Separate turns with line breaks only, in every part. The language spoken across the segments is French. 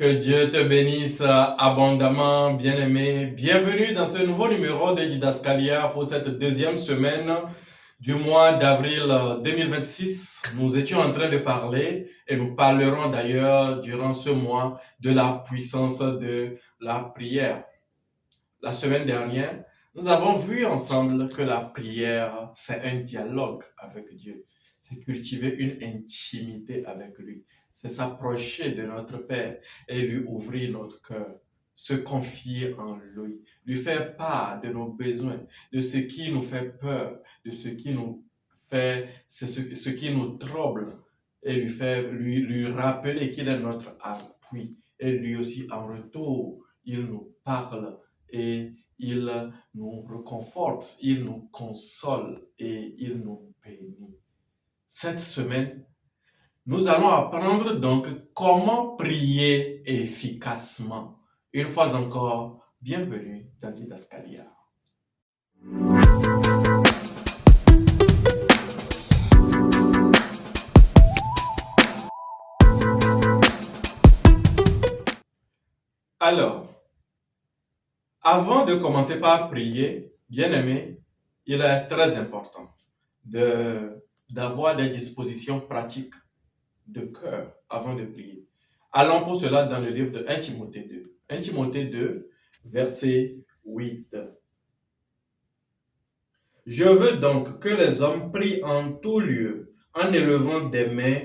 Que Dieu te bénisse abondamment, bien-aimé. Bienvenue dans ce nouveau numéro de Didascalia pour cette deuxième semaine du mois d'avril 2026. Nous étions en train de parler et nous parlerons d'ailleurs durant ce mois de la puissance de la prière. La semaine dernière, nous avons vu ensemble que la prière, c'est un dialogue avec Dieu. C'est cultiver une intimité avec lui. C'est s'approcher de notre Père et lui ouvrir notre cœur, se confier en lui faire part de nos besoins, de ce qui nous fait peur, de ce qui nous fait, ce qui nous trouble, et lui rappeler qu'il est notre appui. Et lui aussi, en retour, il nous parle et il nous réconforte, il nous console et il nous bénit. Cette semaine, nous allons apprendre donc comment prier efficacement. Une fois encore, bienvenue dans Didascalia. Alors, avant de commencer par prier, bien-aimé, il est très important d'avoir des dispositions pratiques de cœur avant de prier. Allons pour cela dans le livre de 1 Timothée 2. 1 Timothée 2, verset 8. Je veux donc que les hommes prient en tout lieu, en élevant des mains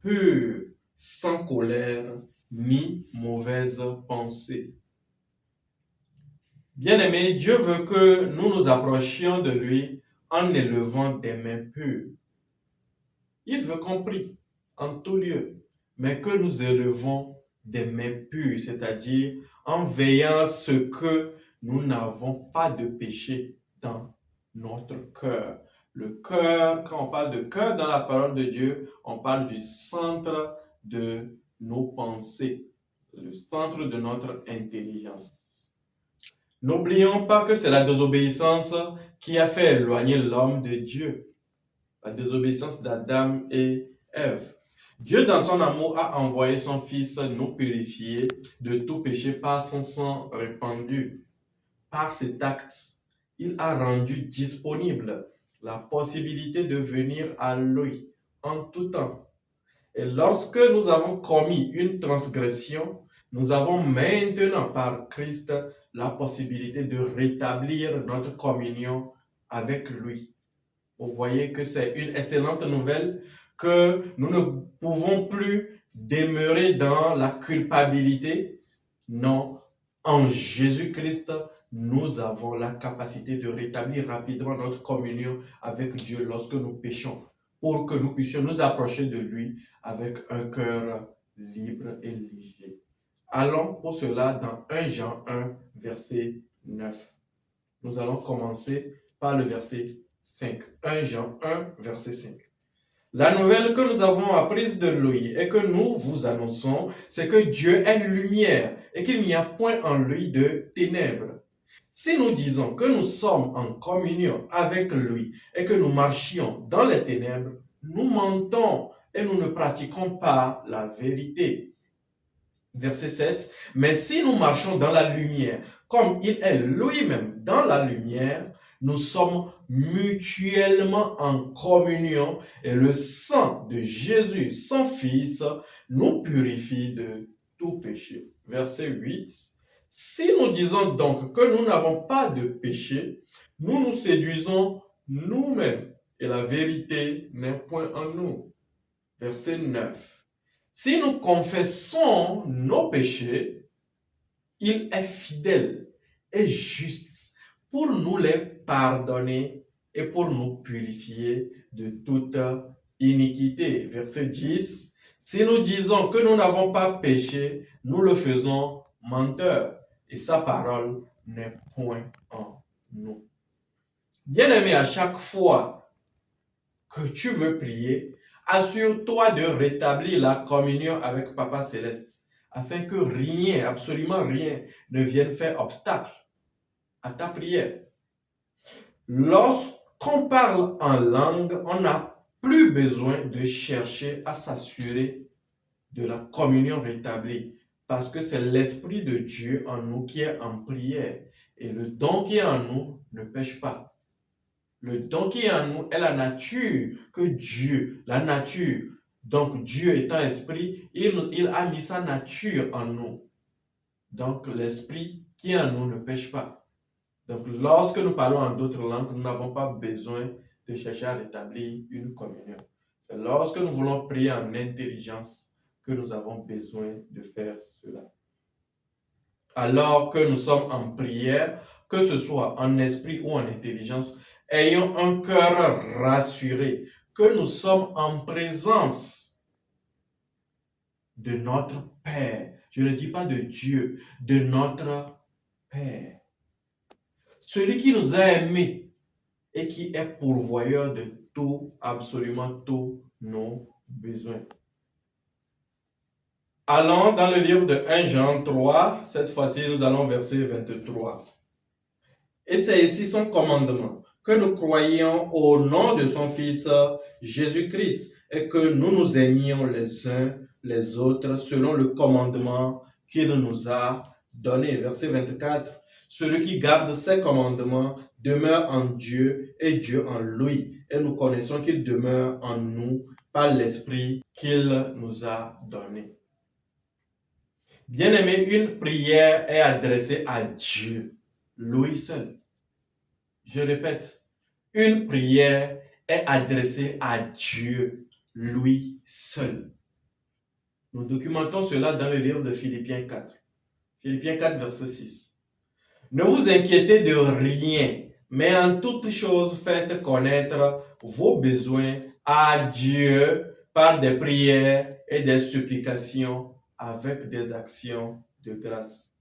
pures, sans colère ni mauvaise pensée. Bien-aimé, Dieu veut que nous nous approchions de lui en élevant des mains pures. Il veut qu'on prie en tout lieu, mais que nous élevons des mains pures, c'est-à-dire en veillant à ce que nous n'avons pas de péché dans notre cœur. Le cœur, quand on parle de cœur dans la parole de Dieu, on parle du centre de nos pensées, le centre de notre intelligence. N'oublions pas que c'est la désobéissance qui a fait éloigner l'homme de Dieu. La désobéissance d'Adam et Ève. Dieu, dans son amour, a envoyé son Fils nous purifier de tout péché par son sang répandu. Par cet acte, il a rendu disponible la possibilité de venir à lui en tout temps. Et lorsque nous avons commis une transgression, nous avons maintenant par Christ la possibilité de rétablir notre communion avec lui. Vous voyez que c'est une excellente nouvelle, que nous ne pouvons plus demeurer dans la culpabilité. Non, en Jésus-Christ, nous avons la capacité de rétablir rapidement notre communion avec Dieu lorsque nous péchons, pour que nous puissions nous approcher de lui avec un cœur libre et léger. Allons pour cela dans 1 Jean 1, verset 9. Nous allons commencer par le verset 5. 1 Jean 1, verset 5. La nouvelle que nous avons apprise de lui et que nous vous annonçons, c'est que Dieu est lumière et qu'il n'y a point en lui de ténèbres. Si nous disons que nous sommes en communion avec lui et que nous marchions dans les ténèbres, nous mentons et nous ne pratiquons pas la vérité. Verset 7. Mais si nous marchons dans la lumière, comme il est lui-même dans la lumière, nous sommes mutuellement en communion et le sang de Jésus, son Fils, nous purifie de tout péché. Verset 8. Si nous disons donc que nous n'avons pas de péché, nous nous séduisons nous-mêmes et la vérité n'est point en nous. Verset 9. Si nous confessons nos péchés, il est fidèle et juste pour nous les pardonner et pour nous purifier de toute iniquité. Verset 10. Si nous disons que nous n'avons pas péché, nous le faisons menteur et sa parole n'est point en nous. Bien-aimé, à chaque fois que tu veux prier, assure-toi de rétablir la communion avec Papa Céleste, afin que rien, absolument rien, ne vienne faire obstacle à ta prière. Lorsqu'on parle en langue, on n'a plus besoin de chercher à s'assurer de la communion rétablie. parce que c'est l'Esprit de Dieu en nous qui est en prière. Et le don qui est en nous ne pêche pas. Le don qui est en nous est la nature que Dieu, la nature, donc Dieu étant esprit, il a mis sa nature en nous. Donc l'esprit qui est en nous ne pêche pas. Donc lorsque nous parlons en d'autres langues, nous n'avons pas besoin de chercher à rétablir une communion. C'est lorsque nous voulons prier en intelligence que nous avons besoin de faire cela. Alors que nous sommes en prière, que ce soit en esprit ou en intelligence, ayons un cœur rassuré que nous sommes en présence de notre Père. Je ne dis pas de Dieu, de notre Père. Celui qui nous a aimés et qui est pourvoyeur de tout, absolument tous nos besoins. Allons dans le livre de 1 Jean 3, cette fois-ci nous allons verset 23. Et c'est ici son commandement, que nous croyions au nom de son Fils Jésus-Christ et que nous nous aimions les uns les autres selon le commandement qu'il nous a donné. Verset 24. Celui qui garde ses commandements demeure en Dieu et Dieu en lui. Et nous connaissons qu'il demeure en nous par l'Esprit qu'il nous a donné. Bien-aimé, une prière est adressée à Dieu, lui seul. Je répète, une prière est adressée à Dieu, lui seul. Nous documentons cela dans le livre de Philippiens 4. Philippiens 4, verset 6. Ne vous inquiétez de rien, mais en toute chose faites connaître vos besoins à Dieu par des prières et des supplications avec des actions de grâce.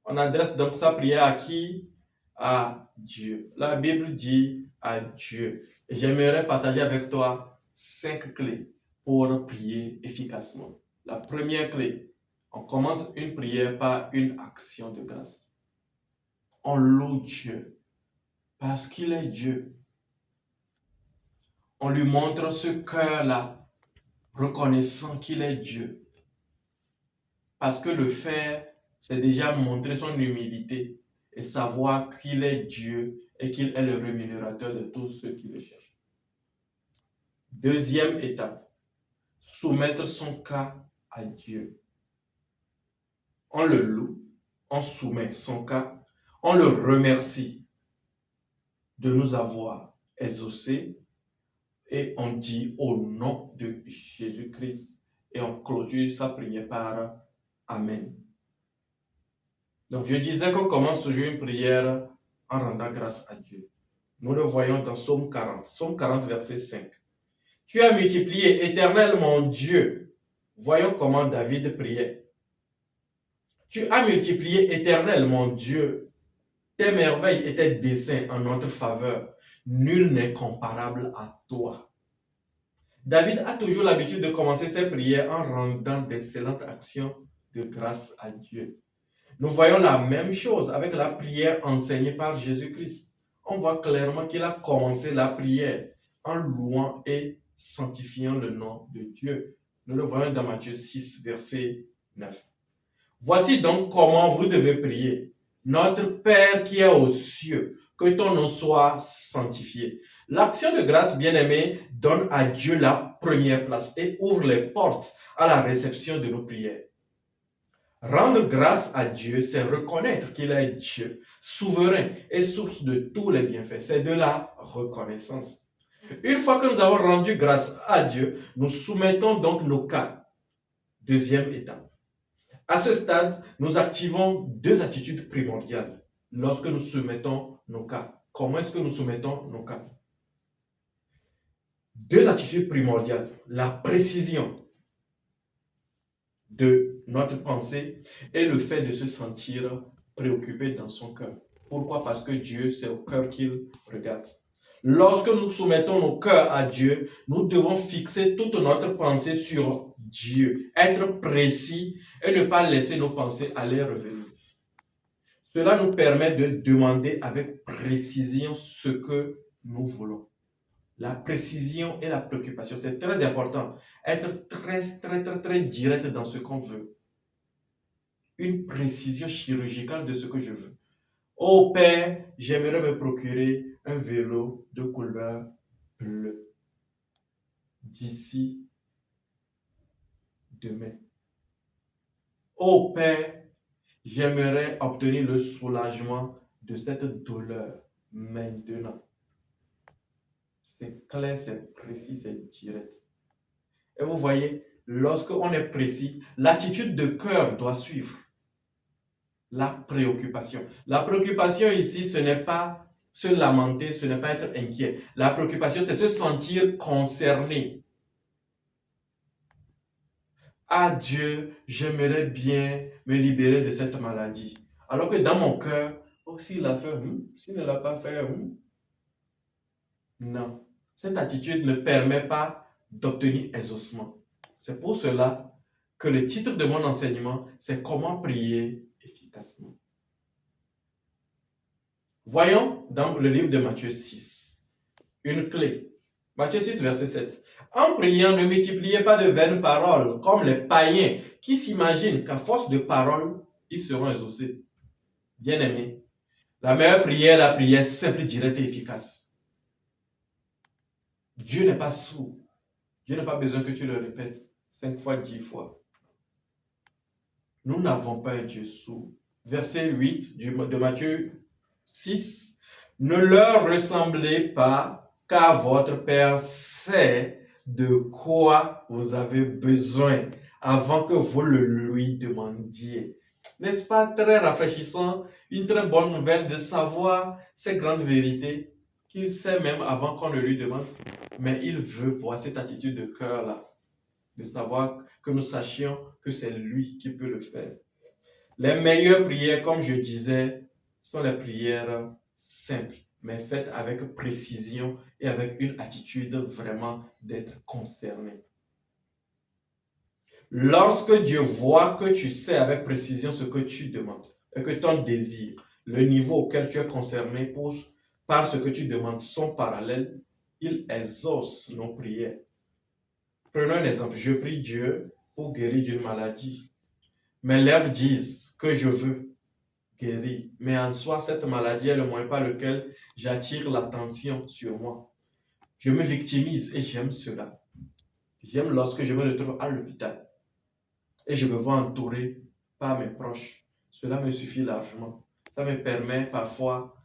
On adresse donc sa prière à qui? À Dieu. La Bible dit à Dieu. J'aimerais partager avec toi 5 clés pour prier efficacement. La première clé, on commence une prière par une action de grâce. On loue Dieu parce qu'il est Dieu. On lui montre ce cœur-là, reconnaissant qu'il est Dieu. Parce que le faire, c'est déjà montrer son humilité et savoir qu'il est Dieu et qu'il est le rémunérateur de tous ceux qui le cherchent. Deuxième étape, soumettre son cas à Dieu. On le loue, on soumet son cas, on le remercie de nous avoir exaucés et on dit au nom de Jésus-Christ et on clôture sa prière par Amen. Donc je disais qu'on commence toujours une prière en rendant grâce à Dieu. Nous le voyons dans Psaume 40, Psaume 40 verset 5. Tu as multiplié, Éternel mon Dieu. Voyons comment David priait. Tu as multiplié, Éternel mon Dieu. Tes merveilles et tes desseins en notre faveur. Nul n'est comparable à toi. David a toujours l'habitude de commencer ses prières en rendant d'excellentes actions de grâce à Dieu. Nous voyons la même chose avec la prière enseignée par Jésus-Christ. On voit clairement qu'il a commencé la prière en louant et sanctifiant le nom de Dieu. Nous le voyons dans Matthieu 6, verset 9. Voici donc comment vous devez prier. Notre Père qui est aux cieux, que ton nom soit sanctifié. L'action de grâce, bien-aimée, donne à Dieu la première place et ouvre les portes à la réception de nos prières. Rendre grâce à Dieu, c'est reconnaître qu'il est Dieu, souverain et source de tous les bienfaits. C'est de la reconnaissance. Une fois que nous avons rendu grâce à Dieu, nous soumettons donc nos cas. Deuxième étape. À ce stade, nous activons 2 attitudes primordiales lorsque nous soumettons nos cas. Comment est-ce que nous soumettons nos cas? 2 attitudes primordiales. La précision de notre pensée et le fait de se sentir préoccupé dans son cœur. Pourquoi? Parce que Dieu, c'est au cœur qu'il regarde. Lorsque nous soumettons nos cœurs à Dieu, nous devons fixer toute notre pensée sur Dieu, être précis et ne pas laisser nos pensées aller revenir. Cela nous permet de demander avec précision ce que nous voulons. La précision et la préoccupation, c'est très important. Être très direct dans ce qu'on veut. une précision chirurgicale de ce que je veux. Oh Père, j'aimerais me procurer un vélo de couleur bleue d'ici demain. Oh Père, j'aimerais obtenir le soulagement de cette douleur maintenant. C'est clair, c'est précis, c'est direct. Et vous voyez, lorsqu'on est précis, l'attitude de cœur doit suivre la préoccupation. La préoccupation ici, ce n'est pas se lamenter, ce n'est pas être inquiet. La préoccupation, c'est se sentir concerné. Ah Dieu, j'aimerais bien me libérer de cette maladie. Alors que dans mon cœur, oh, s'il l'a fait, s'il ne l'a pas fait, non. Cette attitude ne permet pas d'obtenir exaucement. C'est pour cela que le titre de mon enseignement, c'est comment prier efficacement. Voyons dans le livre de Matthieu 6, une clé. Matthieu 6, verset 7. En priant, ne multipliez pas de vaines paroles, comme les païens qui s'imaginent qu'à force de paroles, ils seront exaucés. Bien-aimés, la meilleure prière est la prière simple, directe et efficace. Dieu n'est pas sourd. Dieu n'a pas besoin que tu le répètes 5 fois, 10 fois. Nous n'avons pas un Dieu sourd. Verset 8 de Matthieu 6. Ne leur ressemblez pas, car votre Père sait de quoi vous avez besoin avant que vous le lui demandiez. N'est-ce pas très rafraîchissant, une très bonne nouvelle de savoir ces grandes vérités qu'il sait même avant qu'on ne lui demande? Mais il veut voir cette attitude de cœur-là, de savoir que nous sachions que c'est lui qui peut le faire. Les meilleures prières, comme je disais, sont les prières simples, mais faites avec précision et avec une attitude vraiment d'être concerné. Lorsque Dieu voit que tu sais avec précision ce que tu demandes et que ton désir, le niveau auquel tu es concerné par ce que tu demandes sont parallèles, il exauce nos prières. Prenons un exemple. Je prie Dieu pour guérir d'une maladie. Mes lèvres disent que je veux guérir, mais en soi, cette maladie est le moyen par lequel j'attire l'attention sur moi. Je me victimise et j'aime cela. J'aime lorsque je me retrouve à l'hôpital et je me vois entouré par mes proches. Cela me suffit largement. Ça me permet parfois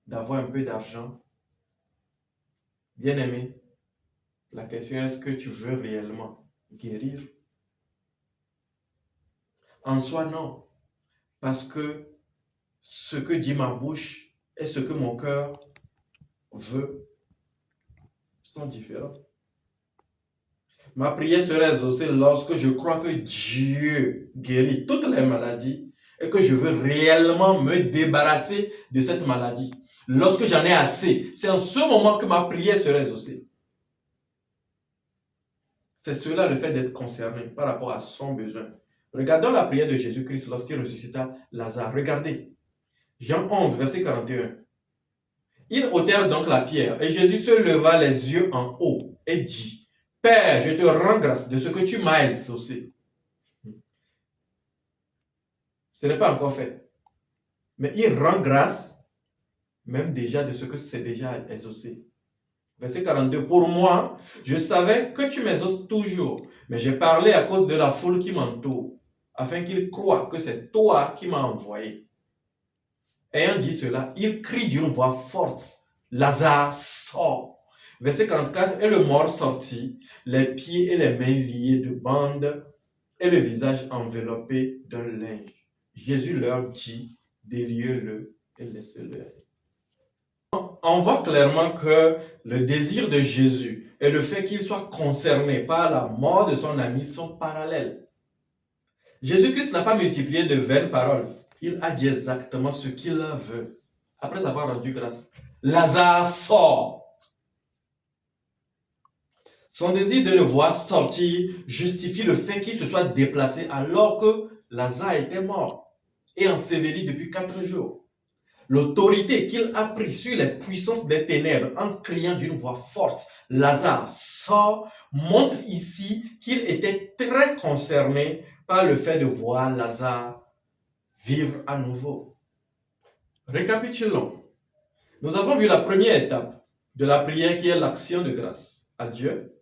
d'avoir un peu d'argent. Bien-aimé, la question est, est-ce que tu veux réellement guérir? En soi, non. Parce que ce que dit ma bouche et ce que mon cœur veut sont différents. Ma prière sera exaucée lorsque je crois que Dieu guérit toutes les maladies et que je veux réellement me débarrasser de cette maladie. Lorsque j'en ai assez, c'est en ce moment que ma prière sera exaucée. C'est cela le fait d'être concerné par rapport à son besoin. Regardons la prière de Jésus-Christ lorsqu'il ressuscita Lazare. Regardez. Jean 11, verset 41. Ils ôtèrent donc la pierre et Jésus se leva les yeux en haut et dit, Père, je te rends grâce de ce que tu m'as exaucé. Ce n'est pas encore fait. Mais il rend grâce même déjà de ce que c'est déjà exaucé. Verset 42. Pour moi, je savais que tu m'exauces toujours, mais j'ai parlé à cause de la foule qui m'entoure, afin qu'ils croient que c'est toi qui m'as envoyé. Ayant dit cela, il crie d'une voix forte, Lazare, sort. Verset 44, et le mort sortit, les pieds et les mains liés de bandes, et le visage enveloppé d'un linge. Jésus leur dit, déliez-le et laissez-le aller. On voit clairement que le désir de Jésus et le fait qu'il soit concerné par la mort de son ami sont parallèles. Jésus-Christ n'a pas multiplié de vaines paroles. Il a dit exactement ce qu'il veut. Après avoir rendu grâce, Lazare sort. Son désir de le voir sortir justifie le fait qu'il se soit déplacé alors que Lazare était mort et enseveli depuis 4 jours. L'autorité qu'il a prise sur les puissances des ténèbres en criant d'une voix forte, Lazare sort, montre ici qu'il était très concerné par le fait de voir Lazare vivre à nouveau. Récapitulons. Nous avons vu la première étape de la prière qui est l'action de grâce à Dieu.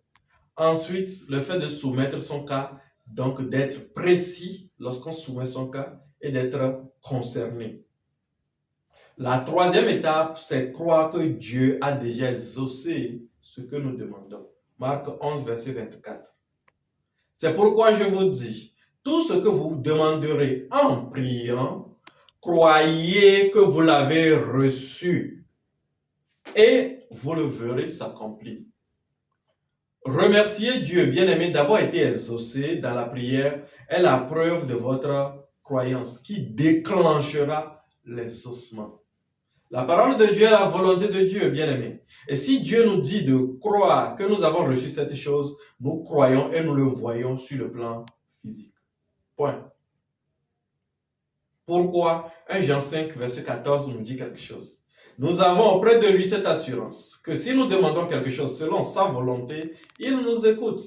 Ensuite, le fait de soumettre son cas, donc d'être précis lorsqu'on soumet son cas et d'être concerné. La troisième étape, c'est croire que Dieu a déjà exaucé ce que nous demandons. Marc 11, verset 24. C'est pourquoi je vous dis, tout ce que vous demanderez en priant, croyez que vous l'avez reçu et vous le verrez s'accomplir. Remerciez Dieu, bien-aimé, d'avoir été exaucé dans la prière est la preuve de votre croyance qui déclenchera l'exaucement. La parole de Dieu est la volonté de Dieu, bien-aimé. Et si Dieu nous dit de croire que nous avons reçu cette chose, nous croyons et nous le voyons sur le plan physique. Point. Pourquoi 1 Jean 5, verset 14 nous dit quelque chose? Nous avons auprès de lui cette assurance que si nous demandons quelque chose selon sa volonté, il nous écoute.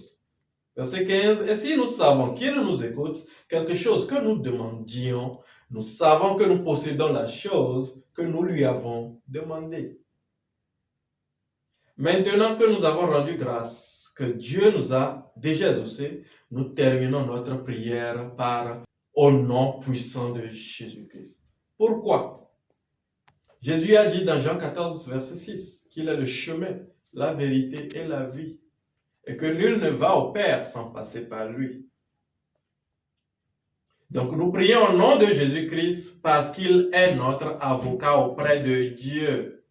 Verset 15, et si nous savons qu'il nous écoute, quelque chose que nous demandions, nous savons que nous possédons la chose que nous lui avons demandée. Maintenant que nous avons rendu grâce, que Dieu nous a déjà exaucés, nous terminons notre prière par au nom puissant de Jésus-Christ. Pourquoi? Jésus a dit dans Jean 14, verset 6, qu'il est le chemin, la vérité et la vie, et que nul ne va au Père sans passer par lui. Donc nous prions au nom de Jésus-Christ parce qu'il est notre avocat auprès de Dieu.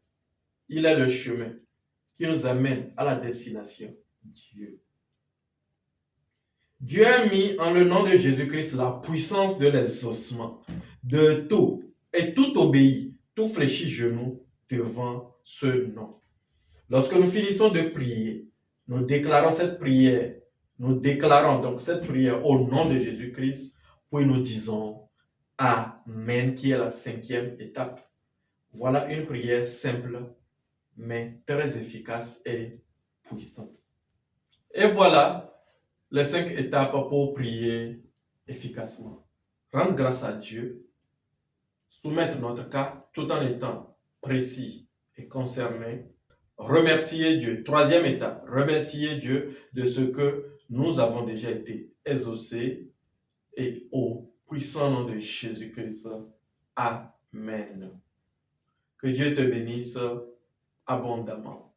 Il est le chemin qui nous amène à la destination, Dieu. Dieu a mis en le nom de Jésus-Christ la puissance de l'exaucement de tout, et tout obéit, tout fléchit genou devant ce nom. Lorsque nous finissons de prier, nous déclarons cette prière, nous déclarons donc cette prière au nom de Jésus-Christ, puis nous disons Amen, qui est la cinquième étape. Voilà une prière simple, mais très efficace et puissante. Et voilà les 5 étapes pour prier efficacement. Rendre grâce à Dieu, soumettre notre cas tout en étant précis et concerné. Remercier Dieu. Troisième étape, remercier Dieu de ce que nous avons déjà été exaucés. Et au puissant nom de Jésus-Christ, Amen. Que Dieu te bénisse abondamment.